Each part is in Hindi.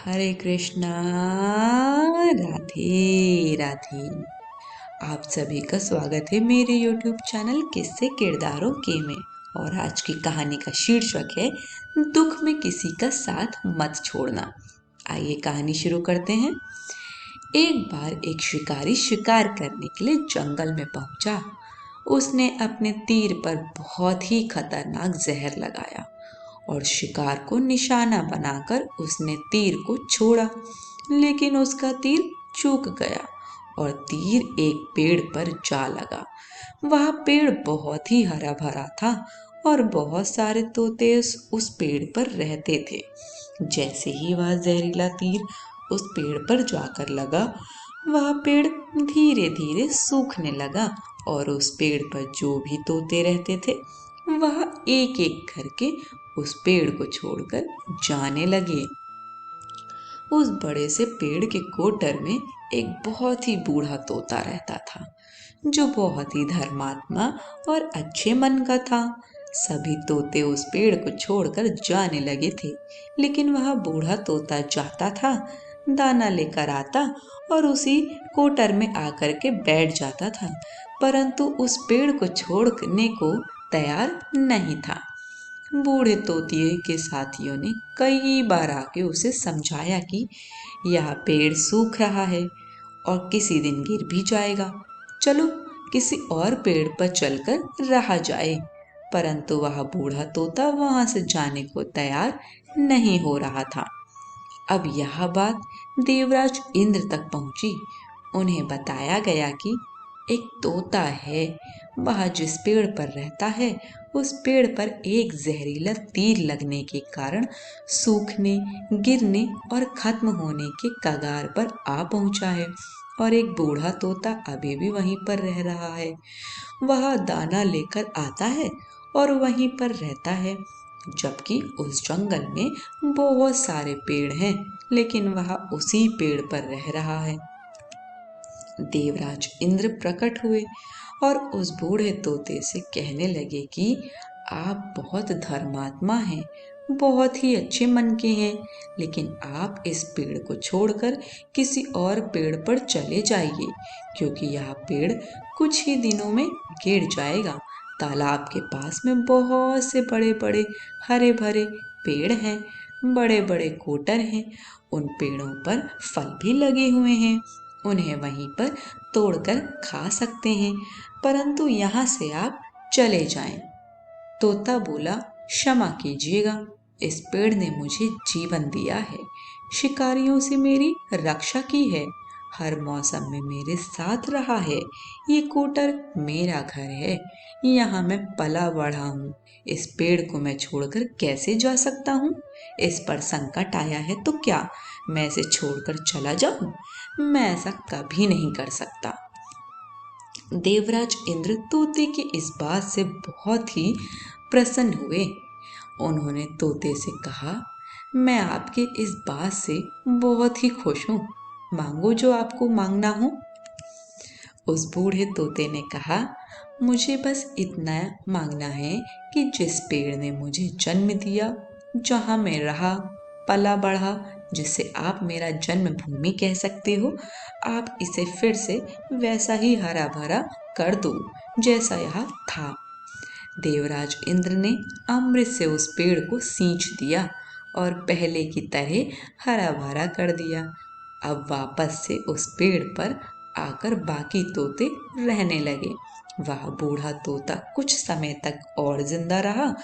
हरे कृष्णा। राधे राधे। आप सभी का स्वागत है मेरे YouTube चैनल किस्से किरदारों के में। और आज की कहानी का शीर्षक है दुख में किसी का साथ मत छोड़ना। आइए कहानी शुरू करते हैं। एक बार एक शिकारी शिकार करने के लिए जंगल में पहुंचा। उसने अपने तीर पर बहुत ही खतरनाक जहर लगाया और शिकार को निशाना बनाकर उसने तीर को छोड़ा, लेकिन उसका तीर चूक गया और तीर एक पेड़ पर जा लगा। वह पेड़ बहुत ही हरा भरा था और बहुत सारे तोते उस पेड़ पर रहते थे। जैसे ही वह जहरीला तीर उस पेड़ पर जाकर लगा, वह पेड़ धीरे धीरे सूखने लगा और उस पेड़ पर जो भी तोते रहते थे वह एक एक करके उस पेड़ को छोड़कर जाने लगे। उस बड़े से पेड़ के कोटर में एक बहुत ही बूढ़ा तोता रहता था, जो बहुत ही धर्मात्मा और अच्छे मन का था। सभी तोते उस पेड़ को छोड़कर जाने लगे थे, लेकिन वह बूढ़ा तोता जाता था, दाना लेकर आता और उसी कोटर में आकर के बैठ जाता था, परंतु उस पेड़ को छोड़ने को तैयार नहीं था। बूढ़े तोतिए के साथियों ने कई बार आके उसे समझाया कि यह पेड़ सूख रहा है और किसी दिन गिर भी जाएगा, चलो किसी और पेड़ पर चलकर रहा जाए। परंतु वह बूढ़ा तोता वहां से जाने को तैयार नहीं हो रहा था। अब यह बात देवराज इंद्र तक पहुंची। उन्हें बताया गया कि एक तोता है, वह जिस पेड़ पर रहता है उस पेड़ पर एक जहरीला तीर लगने के कारण सूखने, गिरने और खत्म होने के कगार पर आ पहुंचा है और एक बूढ़ा तोता अभी भी वहीं पर रह रहा है। वह दाना लेकर आता है और वहीं पर रहता है, जबकि उस जंगल में बहुत सारे पेड़ हैं, लेकिन वह उसी पेड़ पर रह रहा है। देवराज इंद्र प्रकट हुए और उस बूढ़े तोते से कहने लगे कि आप बहुत धर्मात्मा हैं, बहुत ही अच्छे मन के हैं, लेकिन आप इस पेड़ को छोड़कर किसी और पेड़ पर चले जाइए, क्योंकि यह पेड़ कुछ ही दिनों में गिर जाएगा। तालाब के पास में बहुत से बड़े बड़े हरे भरे पेड़ हैं, बड़े बड़े कोटर हैं, उन पेड़ों पर फल भी लगे हुए हैं, उन्हें वहीं पर तोड़कर खा सकते हैं, परंतु यहाँ से आप चले जाएं। तोता बोला, क्षमा कीजिएगा, इस पेड़ ने मुझे जीवन दिया है, शिकारियों से मेरी रक्षा की है, हर मौसम में मेरे साथ रहा है, ये कोटर मेरा घर है, यहाँ मैं पला बढ़ा हूँ, इस पेड़ को मैं छोड़कर कैसे जा सकता हूँ? इस पर संकट आया है तो क्या मैं इसे छोड़कर चला जाऊं? मैं ऐसा कभी नहीं कर सकता। देवराज इंद्र तोते की इस बात से बहुत ही प्रसन्न हुए। उन्होंने तोते से कहा, मैं आपके इस बात से बहुत ही खुश हूँ, मांगो जो आपको मांगना हो। उस बूढ़े तोते ने कहा, मुझे बस इतना मांगना है कि जिस पेड़ ने मुझे जन्म दिया, जहाँ मैं रहा, पला बढ़ा, जिसे आप मेरा जन्मभूमि कह सकते हो, आप इसे फिर से वैसा ही हरा भरा कर दो जैसा यह था। देवराज इंद्र ने अमृत से उस पेड़ को सींच दिया और पहले की तरह हरा भरा कर दिया। अब वापस से उस पेड़ पर आकर बाकी तोते रहने लगे। वह बूढ़ा तोता कुछ समय तक और जिंदा रहा,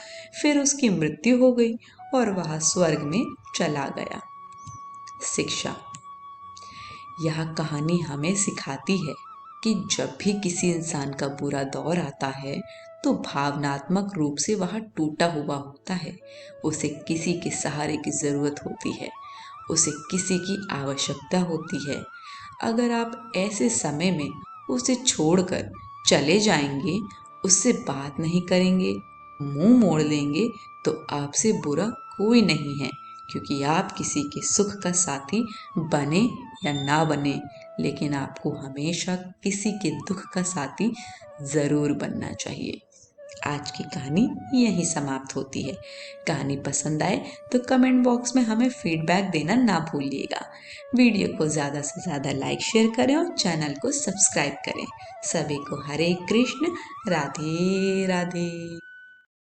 फिर उसकी मृत्यु हो गई और वह स्वर्ग में चला गया। शिक्षा। यह कहानी हमें सिखाती है कि जब भी किसी इंसान का बुरा दौर आता है तो भावनात्मक रूप से वह टूटा हुआ होता है, उसे किसी के सहारे की जरूरत होती है, उसे किसी की आवश्यकता होती है। अगर आप ऐसे समय में उसे छोड़कर चले जाएंगे, उससे बात नहीं करेंगे, मुंह मोड़ लेंगे, तो आपसे बुरा कोई नहीं है, क्योंकि आप किसी के सुख का साथी बने या ना बने, लेकिन आपको हमेशा किसी के दुख का साथी जरूर बनना चाहिए। आज की कहानी यहीं समाप्त होती है। कहानी पसंद आए तो कमेंट बॉक्स में हमें फीडबैक देना ना भूलिएगा। वीडियो को ज़्यादा से ज़्यादा लाइक शेयर करें और चैनल को सब्सक्राइब करें। सभी को हरे कृष्ण, राधे राधे।